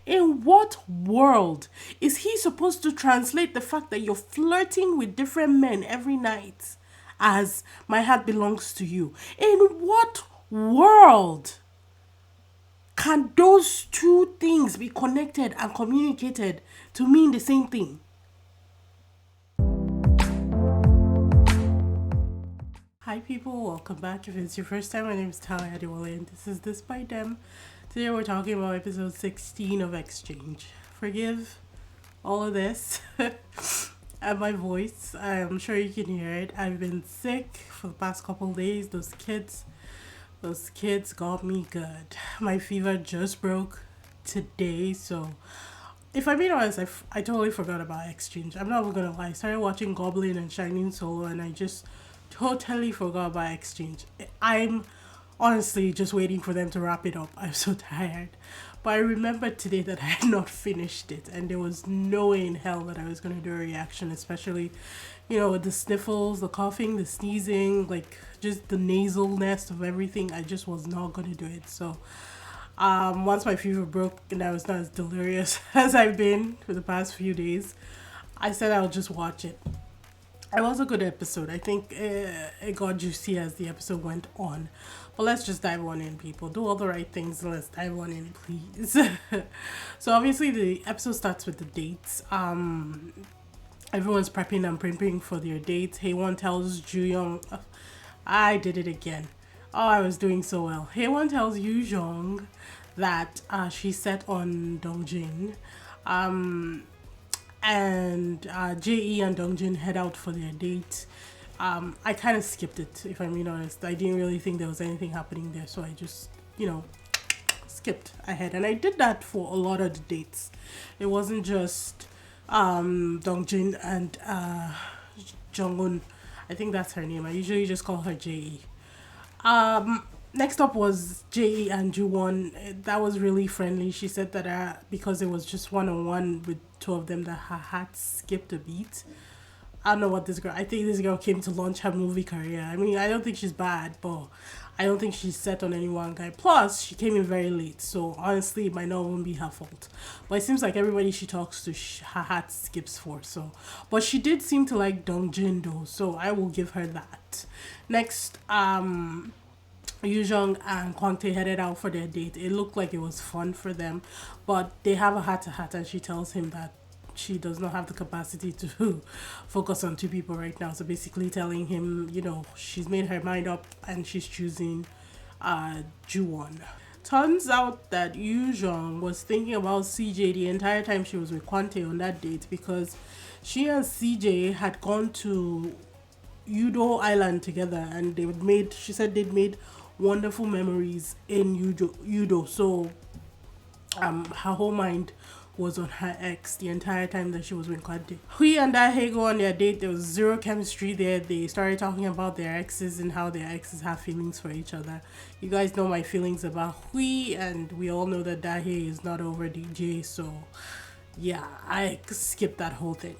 In what world is he supposed to translate the fact that you're flirting with different men every night as my heart belongs to you? In what world can those two things be connected and communicated to mean the same thing? Hi people, welcome back. If it's your first time, my name is Talia Adewale and this is This by Dem. Today we're talking about episode 16 of Exchange. Forgive all of this and my voice. I'm sure you can hear it. I've been sick for the past couple days. Those kids got me good. My fever just broke today, so if I'm being honest, I totally forgot about Exchange. I'm not even gonna lie. I started watching Goblin and Shining Solo and I just totally forgot about Exchange. I'm honestly just waiting for them to wrap it up. I'm so tired. But I remembered today that I had not finished it and there was no way in hell that I was going to do a reaction, especially, with the sniffles, the coughing, the sneezing, like just the nasalness of everything. I just was not going to do it. So once my fever broke and I was not as delirious as I've been for the past few days, I said I'll just watch it. It was a good episode. I think it got juicy as the episode went on. But let's just dive on in, people. Do all the right things and let's dive on in, please. So obviously the episode starts with the dates. Everyone's prepping and primping for their dates. Haewon tells Ju-young, I did it again. Oh, I was doing so well. Haewon tells Yoo-jung that she's set on Dongjin. And Jae and Dongjin head out for their date. I kind of skipped it, if I'm being honest. I didn't really think there was anything happening there, so I just, skipped ahead. And I did that for a lot of the dates. It wasn't just Dongjin and Jongwon. I think that's her name. I usually just call her Jae. Next up was Jae and Juwon. That was really friendly. She said that because it was just one-on-one with two of them, that her heart skipped a beat. I don't know what I think this girl came to launch her movie career. I mean, I don't think she's bad, but I don't think she's set on any one guy. Plus, she came in very late, so honestly, it might not even be her fault. But it seems like everybody she talks to, her heart skips for. So, but she did seem to like Dongjin though, so I will give her that. Next, Yoo-jung and Kwang-tae headed out for their date. It looked like it was fun for them, but they have a heart-to-heart and she tells him that she does not have the capacity to focus on two people right now. So basically telling him, she's made her mind up and she's choosing Ju-won. Turns out that Yoo-jung was thinking about CJ the entire time she was with Kwang-tae on that date, because she and CJ had gone to Udo Island together and she said they'd made wonderful memories in Udo. So her whole mind was on her ex the entire time that she was with Kwang-tae. Hui and Dae go on their date. There was zero chemistry there. They started talking about their exes and how their exes have feelings for each other. You guys know my feelings about Hui, and we all know that Dae is not over DJ, so yeah, I skipped that whole thing.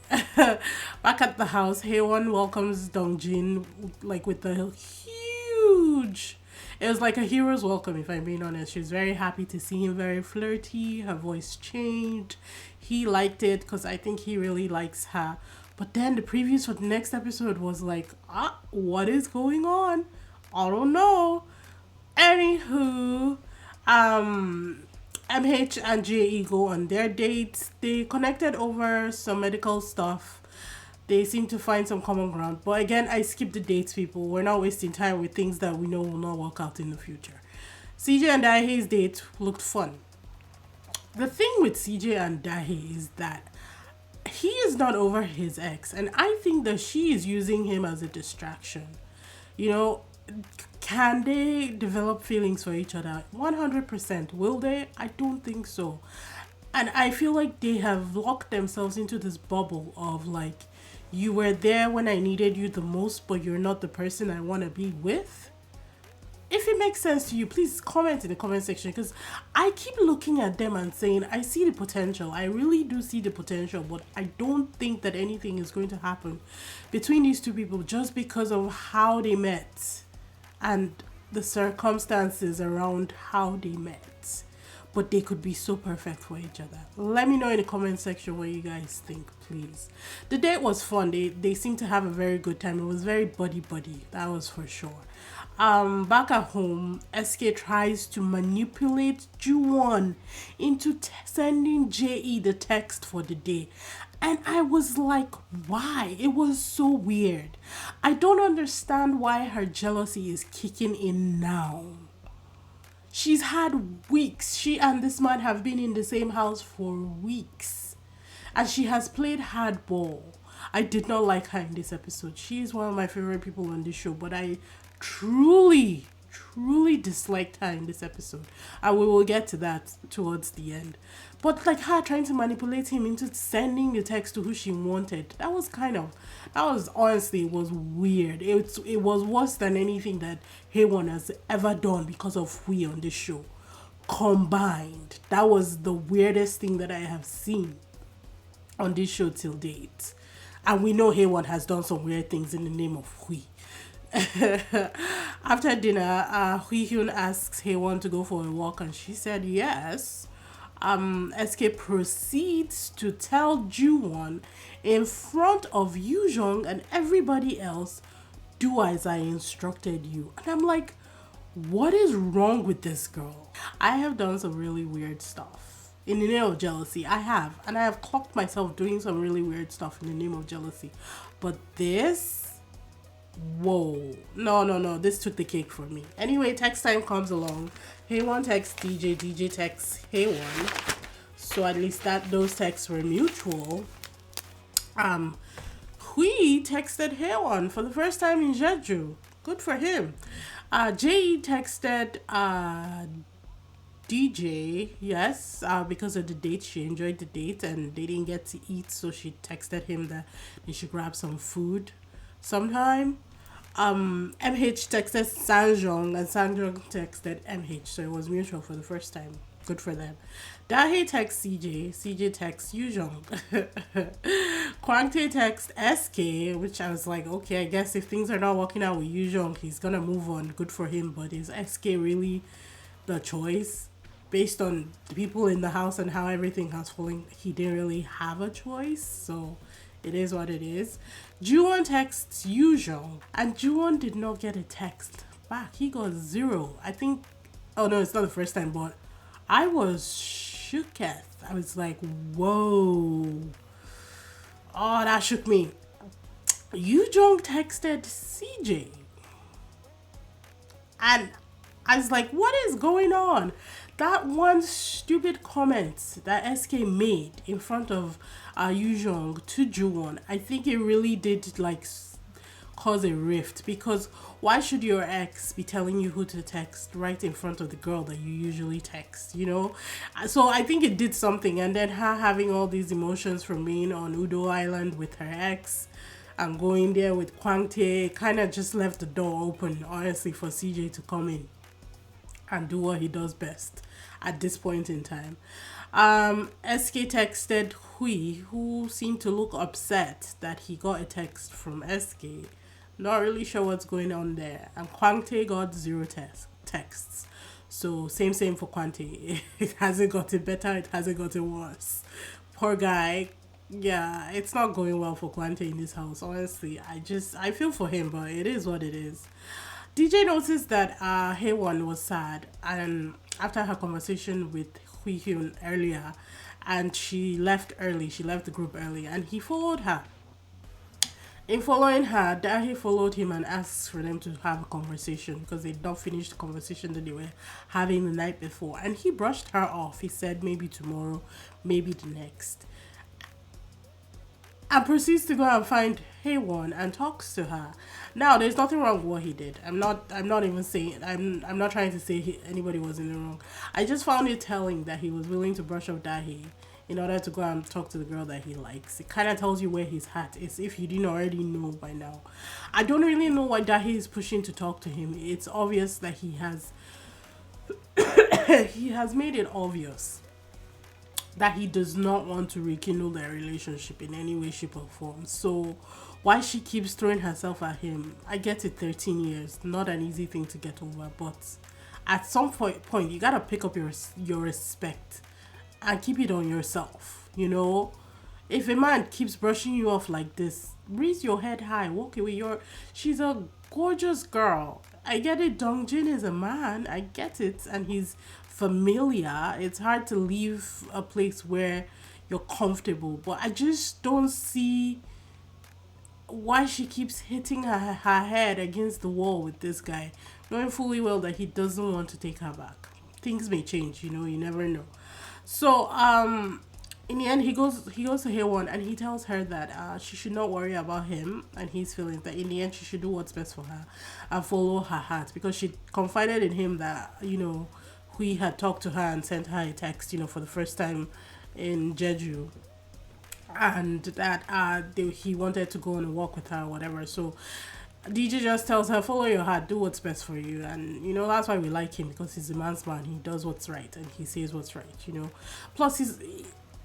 Back at the house, Haewon welcomes Dongjin like with the huge... It was like a hero's welcome, if I'm being honest. She was very happy to see him, very flirty. Her voice changed. He liked it because I think he really likes her. But then the previews for the next episode was like, what is going on? I don't know. Anywho, MH and JE go on their dates. They connected over some medical stuff. They seem to find some common ground. But again, I skipped the dates, people. We're not wasting time with things that we know will not work out in the future. CJ and Daehae's date looked fun. The thing with CJ and Daehae is that he is not over his ex. And I think that she is using him as a distraction. Can they develop feelings for each other? 100%. Will they? I don't think so. And I feel like they have locked themselves into this bubble of like, you were there when I needed you the most, but you're not the person I want to be with. If it makes sense to you, please comment in the comment section, because I keep looking at them and saying, I see the potential. I really do see the potential, but I don't think that anything is going to happen between these two people just because of how they met and the circumstances around how they met. but they could be so perfect for each other. Let me know in the comment section what you guys think, please. The date was fun. They seemed to have a very good time. It was very buddy buddy, that was for sure. Back at home, SK tries to manipulate Juwon into sending JE the text for the day. And I was like, why? It was so weird. I don't understand why her jealousy is kicking in now. She's had weeks. She and this man have been in the same house for weeks. And she has played hardball. I did not like her in this episode. She is one of my favorite people on this show, but I truly disliked her in this episode. And we will get to that towards the end. But like her trying to manipulate him into sending the text to who she wanted, that was honestly, it was weird. It was worse than anything that Haewon has ever done because of Hui on this show. Combined. That was the weirdest thing that I have seen on this show till date. And we know Haewon has done some weird things in the name of Hui. After dinner, Hui Hyun asks Haewon to go for a walk and she said yes. SK proceeds to tell Juwon in front of Yoo and everybody else, do as I instructed you. And I'm like, what is wrong with this girl? I have done some really weird stuff in the name of jealousy. I have clocked myself doing some really weird stuff in the name of jealousy. But this, whoa, no, this took the cake for me. Anyway, text time comes along. Haewon texts DJ texts Haewon. So at least those texts were mutual. Hui texted Haewon for the first time in Jeju. Good for him. Jae texted DJ, yes, because of the date. She enjoyed the date and they didn't get to eat, so she texted him that they should grab some food sometime. MH texted Sanjong and Sanjong texted MH, so it was mutual for the first time. Good for them. Dahe texts CJ texts Yoojung. Kwangtae texts SK, which I was like, okay, I guess if things are not working out with Yoojung, he's gonna move on. Good for him, but is SK really the choice? Based on the people in the house and how everything has fallen, he didn't really have a choice, so it is what it is. Juwon texts Yoojung, and Juwon did not get a text back. He got 0. I think, oh no, it's not the first time, but I was shooketh. I was like, whoa. Oh, that shook me. Yoojung texted CJ. And I was like, what is going on? That one stupid comment that SK made in front of Yoojung to Juwon, I think it really did like cause a rift, because why should your ex be telling you who to text right in front of the girl that you usually text, you know? So I think it did something, and then her having all these emotions from being on Udo Island with her ex and going there with Kwangtae kind of just left the door open, honestly, for CJ to come in and do what he does best at this point in time. SK texted Hui, who seemed to look upset that he got a text from SK. Not really sure what's going on there. And Kwangtae got 0 texts. So same for Kwangtae. It hasn't gotten better, it hasn't gotten worse. Poor guy. Yeah, it's not going well for Kwangtae in this house. Honestly, I feel for him, but it is what it is. DJ noticed that Haewon was sad, and after her conversation with Hui Hyun earlier, and she left early. She left the group early, and he followed her. In following her, Dahi followed him and asked for them to have a conversation because they'd not finished the conversation that they were having the night before. And he brushed her off. He said maybe tomorrow, maybe the next. And proceeds to go and find Haewon and talks to her. Now, there's nothing wrong with what he did. I'm not even saying, I'm not trying to say anybody was in the wrong. I just found it telling that he was willing to brush off Dahi in order to go and talk to the girl that he likes. It kind of tells you where his heart is, if you didn't already know by now. I don't really know why Dahi is pushing to talk to him. It's obvious that he has he has made it obvious that he does not want to rekindle their relationship in any way, shape, or form. So why she keeps throwing herself at him, I get it, 13 years, not an easy thing to get over, but at some point you gotta pick up your respect and keep it on yourself. If a man keeps brushing you off like this, raise your head high, walk away. She's a gorgeous girl. I get it. Dongjin is a man. I get it, and he's familiar. It's hard to leave a place where you're comfortable, but I just don't see why she keeps hitting her head against the wall with this guy, knowing fully well that he doesn't want to take her back. Things may change, you never know. So, in the end, he goes to Haewon and he tells her that she should not worry about him and his feelings. That in the end, she should do what's best for her and follow her heart, because she confided in him that he had talked to her and sent her a text, for the first time in Jeju, and that he wanted to go on a walk with her or whatever. So DJ just tells her, follow your heart, do what's best for you. And that's why we like him, because he's a man's man. He does what's right and he says what's right. Plus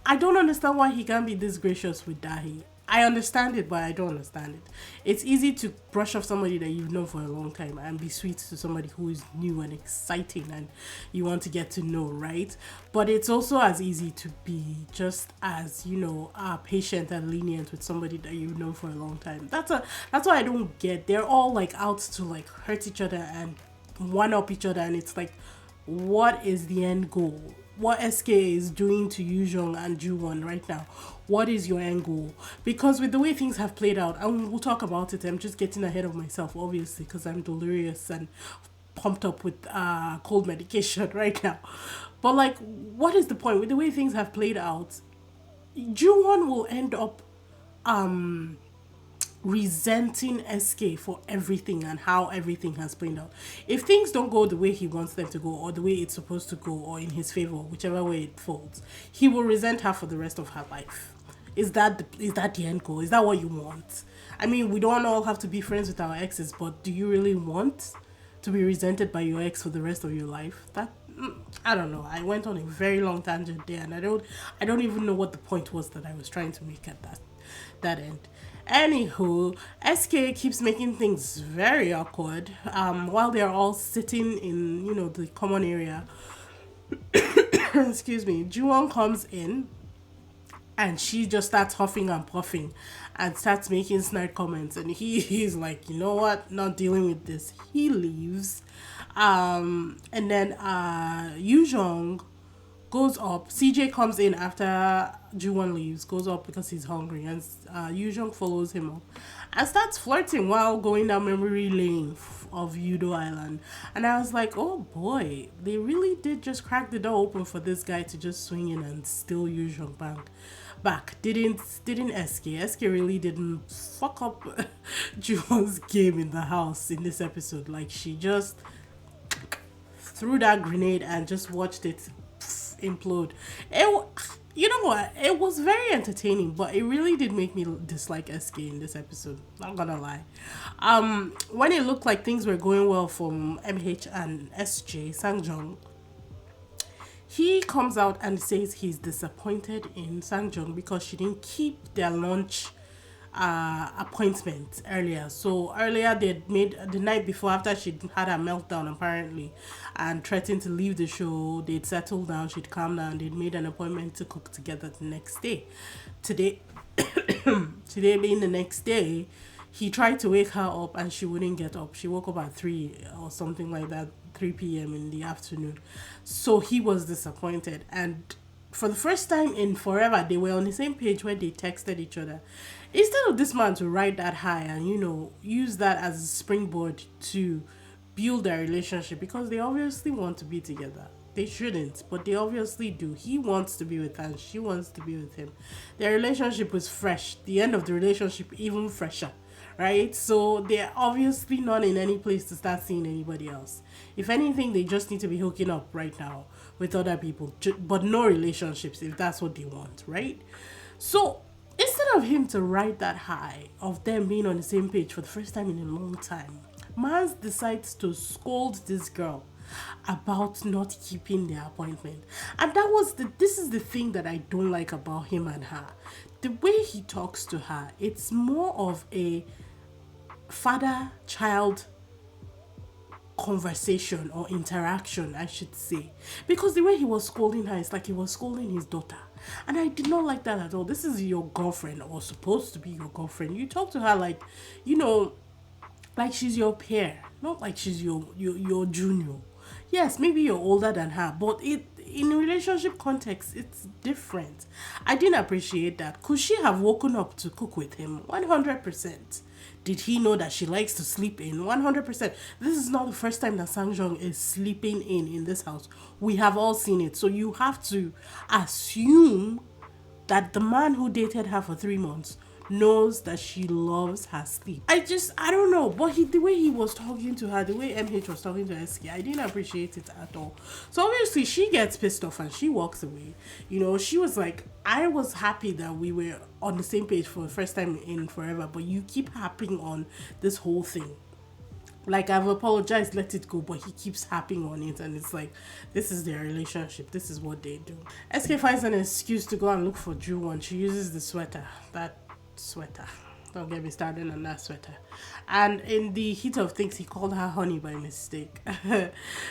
I don't understand why he can't be this gracious with Dahi. I understand it, but I don't understand it. It's easy to brush off somebody that you've known for a long time and be sweet to somebody who is new and exciting and you want to get to know, right? But it's also as easy to be just as, patient and lenient with somebody that you've known for a long time. That's what I don't get. They're all like out to like hurt each other and one up each other, and it's like, what is the end goal? What SK is doing to Yujong and Juwon right now? What is your end goal? Because with the way things have played out, and we'll talk about it, I'm just getting ahead of myself, obviously, because I'm delirious and pumped up with cold medication right now. But like, what is the point? With the way things have played out, Juwon will end up resenting SK for everything and how everything has played out. If things don't go the way he wants them to go, or the way it's supposed to go, or in his favor, whichever way it falls, he will resent her for the rest of her life. Is that the end goal? Is that what you want? I mean, we don't all have to be friends with our exes, but do you really want to be resented by your ex for the rest of your life? I don't know. I went on a very long tangent there, and I don't even know what the point was that I was trying to make at that end. Anywho, SK keeps making things very awkward while they're all sitting in, the common area. Excuse me. Juwon comes in and she just starts huffing and puffing and starts making snide comments, and he's like, you know what, not dealing with this. He leaves. And then Yujong goes up. CJ comes in after Juwon leaves, goes up because he's hungry, and Yujong follows him up and starts flirting while going down memory lane of Yudo Island. And I was like, oh boy, they really did just crack the door open for this guy to just swing in and steal Yujong back. Didn't SK really didn't fuck up Juwon's game in the house in this episode. Like, she just threw that grenade and just watched it implode. You know what? It was very entertaining, but it really did make me dislike SK in this episode. Not gonna lie. When it looked like things were going well for MH and SJ, Sangjong, he comes out and says he's disappointed in Sangjong because she didn't keep their lunch appointment earlier. So earlier they'd made, the night before, after she'd had her meltdown apparently and threatened to leave the show, they'd settled down, she'd calmed down, they'd made an appointment to cook together the next day. Today being the next day, he tried to wake her up and she wouldn't get up. She woke up at 3 or something like that, 3 p.m. in the afternoon. So he was disappointed, and for the first time in forever, they were on the same page where they texted each other. Instead of this man to ride that high and, use that as a springboard to build their relationship, because they obviously want to be together. They shouldn't, but they obviously do. He wants to be with her and she wants to be with him. Their relationship was fresh. The end of the relationship even fresher, right? So they're obviously not in any place to start seeing anybody else. If anything, they just need to be hooking up right now with other people, but no relationships if that's what they want, right? So instead of him to ride that high of them being on the same page for the first time in a long time, Mans decides to scold this girl about not keeping their appointment. And this is the thing that I don't like about him and her. The way he talks to her, it's more of a father-child conversation or interaction, I should say. Because the way he was scolding her, it's like he was scolding his daughter. And I did not like that at all. This is your girlfriend, or supposed to be your girlfriend. You talk to her like, you know, like she's your peer, not like she's your junior. Yes, maybe you're older than her, but it in a relationship context, it's different. I didn't appreciate that. Could she have woken up to cook with him? 100%. Did he know that she likes to sleep in? 100%. This is not the first time that Sangjong is sleeping in this house. We have all seen it. So you have to assume that the man who dated her for 3 months knows that she loves her sleep. I don't know. But the way he was talking to her, the way MH was talking to SK, I didn't appreciate it at all. So obviously she gets pissed off and she walks away. You know, she was like, I was happy that we were on the same page for the first time in forever, but you keep harping on this whole thing. Like, I've apologized, let it go, but he keeps harping on it, and it's like, this is their relationship, this is what they do. SK finds an excuse to go and look for Ju-won. She uses the sweater, that sweater. Don't get me started on that sweater. And in the heat of things, he called her honey by mistake.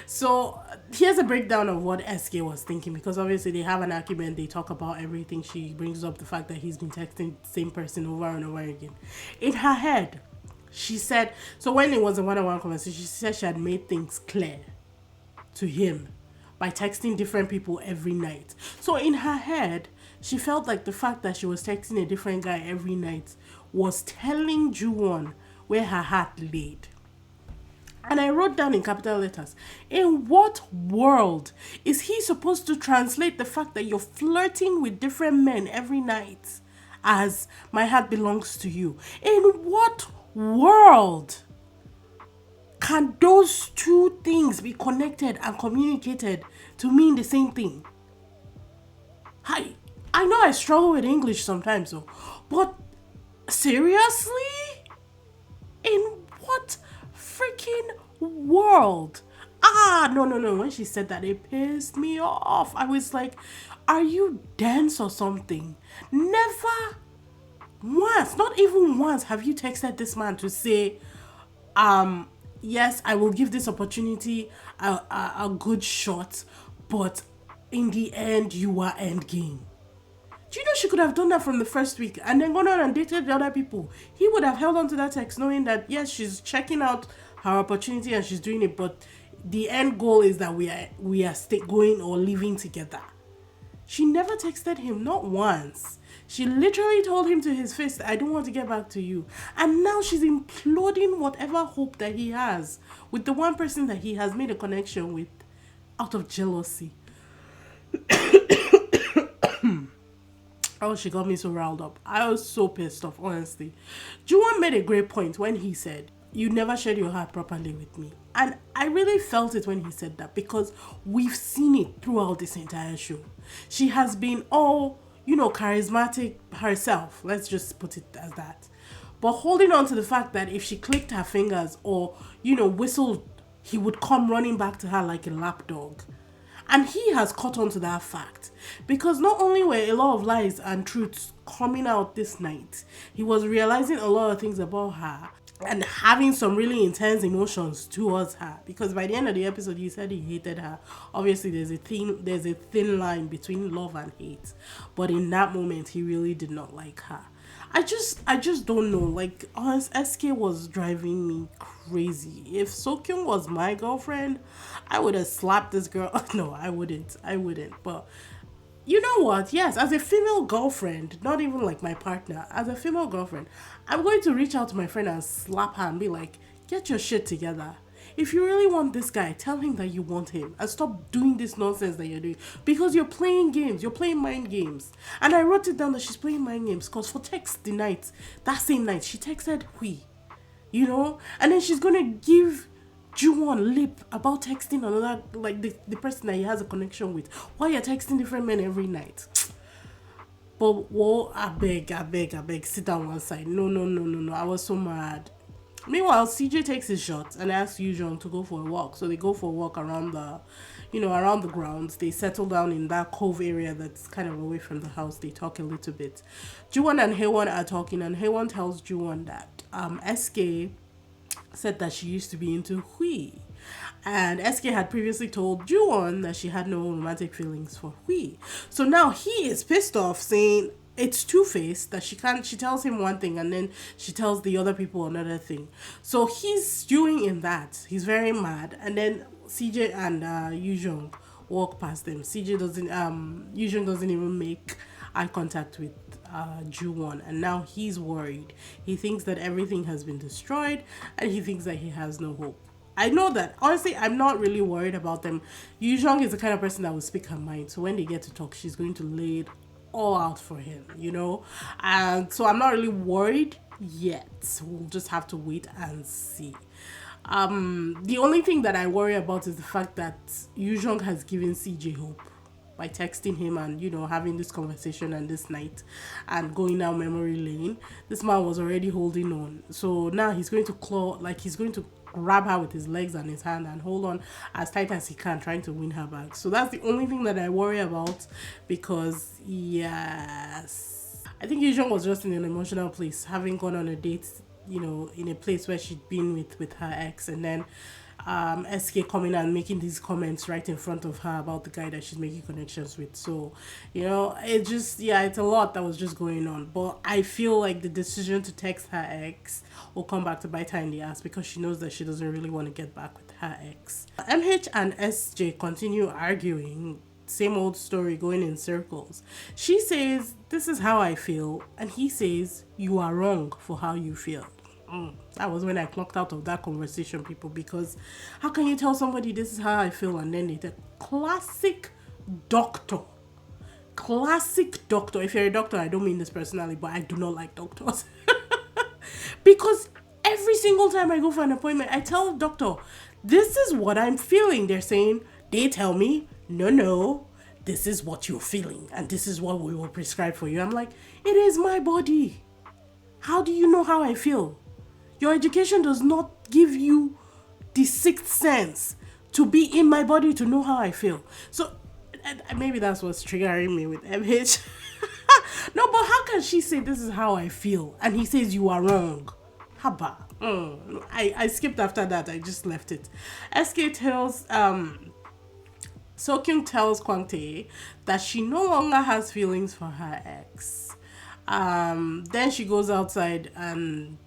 So here's a breakdown of what SK was thinking, because obviously they have an argument, they talk about everything. She brings up the fact that he's been texting the same person over and over again. In her head, she said, so when it was a one-on-one conversation, she said she had made things clear to him by texting different people every night. So in her head, she felt like the fact that she was texting a different guy every night was telling Ju-won where her heart laid. And I wrote down in capital letters, in what world is he supposed to translate the fact that you're flirting with different men every night as my heart belongs to you? In what world can those two things be connected and communicated to mean the same thing? I know I struggle with English sometimes, though, but seriously? In what freaking world? No. When she said that, it pissed me off. I was like, are you dense or something? Never once, not even once, have you texted this man to say, yes, I will give this opportunity a good shot, but in the end, you are endgame. Do you know she could have done that from the first week and then gone on and dated the other people? He would have held on to that text knowing that, yes, she's checking out her opportunity and she's doing it, but the end goal is that we are going or living together. She never texted him, not once. She literally told him to his face, I don't want to get back to you. And now she's imploding whatever hope that he has with the one person that he has made a connection with out of jealousy. Oh, she got me so riled up. I was so pissed off, honestly. Ju-won made a great point when he said, you never shared your heart properly with me. And I really felt it when he said that, because we've seen it throughout this entire show. She has been all, charismatic herself. Let's just put it as that. But holding on to the fact that if she clicked her fingers or, whistled, he would come running back to her like a lapdog. And he has caught on to that fact, because not only were a lot of lies and truths coming out this night, he was realizing a lot of things about her and having some really intense emotions towards her, because by the end of the episode he said he hated her. Obviously there's a thin line between love and hate, but in that moment he really did not like her. I just don't know. Like, SK was driving me crazy. If Sokyung was my girlfriend, I would have slapped this girl. No, I wouldn't. But you know what? Yes, as a female girlfriend, not even like my partner, as a female girlfriend, I'm going to reach out to my friend and slap her and be like, get your shit together. If you really want this guy, tell him that you want him and stop doing this nonsense that you're doing, because you're playing games. You're playing mind games. And I wrote it down that she's playing mind games because for that same night, she texted Hui, and then she's going to give Ju-won lip about texting another, like the person that he has a connection with, while you're texting different men every night. But, I beg, sit down one side. No, I was so mad. Meanwhile, CJ takes his shot and asks Yoo-jung to go for a walk. So they go for a walk around around the grounds. They settle down in that cove area that's kind of away from the house. They talk a little bit. Ju-won and Haewon are talking, and Haewon tells Ju-won that SK said that she used to be into Hui. And SK had previously told Juwon that she had no romantic feelings for Hui. So now he is pissed off, saying it's two-faced, that she tells him one thing and then she tells the other people another thing. So he's stewing in that. He's very mad. And then CJ and Yujong walk past them. Yujong doesn't even make eye contact with Juwon, and now he's worried. He thinks that everything has been destroyed and he thinks that he has no hope. I know that. Honestly, I'm not really worried about them. Yujong is the kind of person that will speak her mind. So when they get to talk, she's going to lay it all out for him, you know? And so I'm not really worried yet. We'll just have to wait and see. The only thing that I worry about is the fact that Yujong has given CJ hope by texting him and, you know, having this conversation and this night and going down memory lane. This man was already holding on. So now he's going to he's going to grab her with his legs and his hand and hold on as tight as he can, trying to win her back. So that's the only thing that I worry about, because yes, I think Yujong was just in an emotional place, having gone on a date, you know, in a place where she'd been with her ex, and then SK coming and making these comments right in front of her about the guy that she's making connections with. So, you know, it just, yeah, it's a lot that was just going on. But I feel like the decision to text her ex will come back to bite her in the ass, because she knows that she doesn't really want to get back with her ex. MH and SJ continue arguing. Same old story, going in circles. She says, "This is how I feel," and he says, "You are wrong for how you feel." That was when I clocked out of that conversation, people, because how can you tell somebody this is how I feel and then it's a classic doctor. If you're a doctor, I don't mean this personally, but I do not like doctors. Because every single time I go for an appointment, I tell the doctor, this is what I'm feeling. They tell me, no, this is what you're feeling and this is what we will prescribe for you. I'm like, it is my body. How do you know how I feel? Your education does not give you the sixth sense to be in my body to know how I feel. So maybe that's what's triggering me with MH. No, but how can she say this is how I feel and he says you are wrong? Haba. I skipped after that. I just left it. SK tells Sokyung tells Kwang Tae that she no longer has feelings for her ex. Then she goes outside and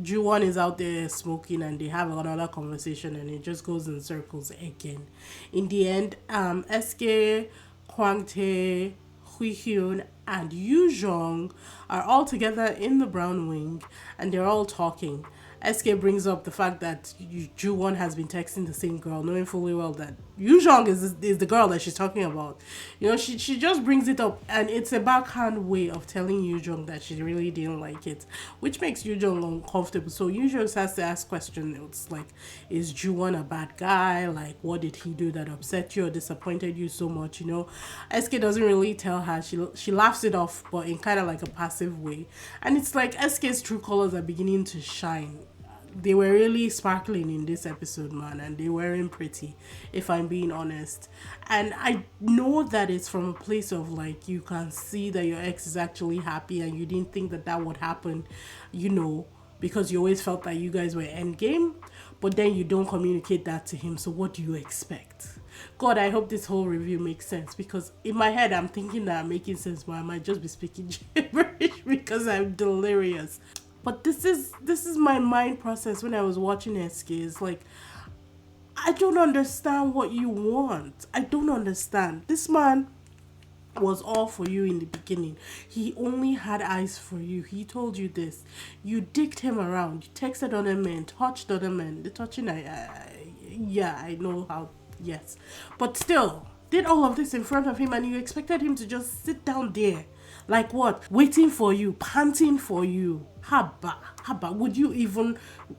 Juwon is out there smoking and they have another conversation and it just goes in circles again. In the end, SK, Kwang Tae, Hui Hyun, and Yu Jong are all together in the brown wing and they're all talking. SK brings up the fact that Juwon has been texting the same girl, knowing fully well that Yu Jong is the girl that she's talking about. You know, she just brings it up, and it's a backhand way of telling Yu Jong that she really didn't like it, which makes Yu Jong uncomfortable. So Yu Jong has to ask questions. It's like, is Juwon a bad guy? Like, what did he do that upset you or disappointed you so much? You know, SK doesn't really tell her. She laughs it off, but in kind of like a passive way. And it's like SK's true colors are beginning to shine. They were really sparkling in this episode, man, and they weren't pretty, if I'm being honest. And I know that it's from a place of like, you can see that your ex is actually happy and you didn't think that would happen, you know, because you always felt that you guys were endgame, but then you don't communicate that to him. So what do you expect? God, I hope this whole review makes sense, because in my head I'm thinking that I'm making sense, but I might just be speaking gibberish because I'm delirious. But this is my mind process when I was watching SK. It's like, I don't understand what you want. I don't understand. This man was all for you in the beginning. He only had eyes for you. He told you this. You dicked him around. You texted other men, touched other men. The touching, I know how, yes. But still, did all of this in front of him, and you expected him to just sit down there. Like what? Waiting for you, panting for you. Haba.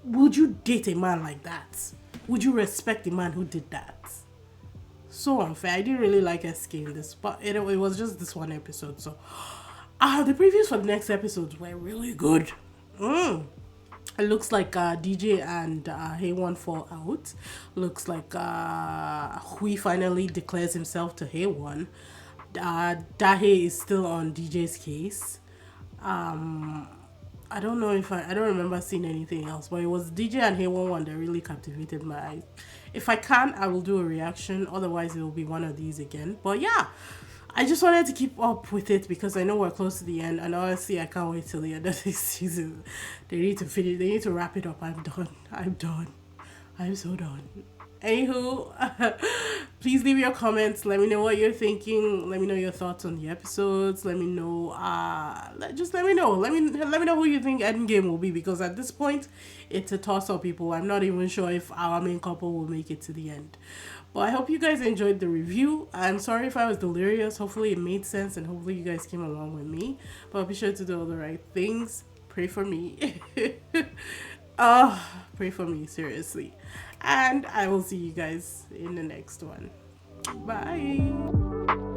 Would you date a man like that? Would you respect the man who did that? So unfair. I didn't really like SK in this, but it was just this one episode. So, the previews for the next episodes were really good. It looks like DJ and Haewon fall out. Looks like Hui finally declares himself to Haewon. Dahe is still on DJ's case. I don't know if I don't remember seeing anything else, but it was DJ and Hey11 that really captivated my eyes. If I can, I will do a reaction. Otherwise, it will be one of these again. But yeah, I just wanted to keep up with it because I know we're close to the end, and honestly, I can't wait till the end of this season. They need to finish. They need to wrap it up. I'm done. I'm done. I'm so done. Anywho, please leave your comments. Let me know what you're thinking. Let me know your thoughts on the episodes. Let me know. Just let me know. Let me know who you think Endgame will be, because at this point, it's a toss up. People, I'm not even sure if our main couple will make it to the end. But I hope you guys enjoyed the review. I'm sorry if I was delirious. Hopefully it made sense, and hopefully you guys came along with me. But be sure to do all the right things. Pray for me. Pray for me, seriously. And I will see you guys in the next one. Bye.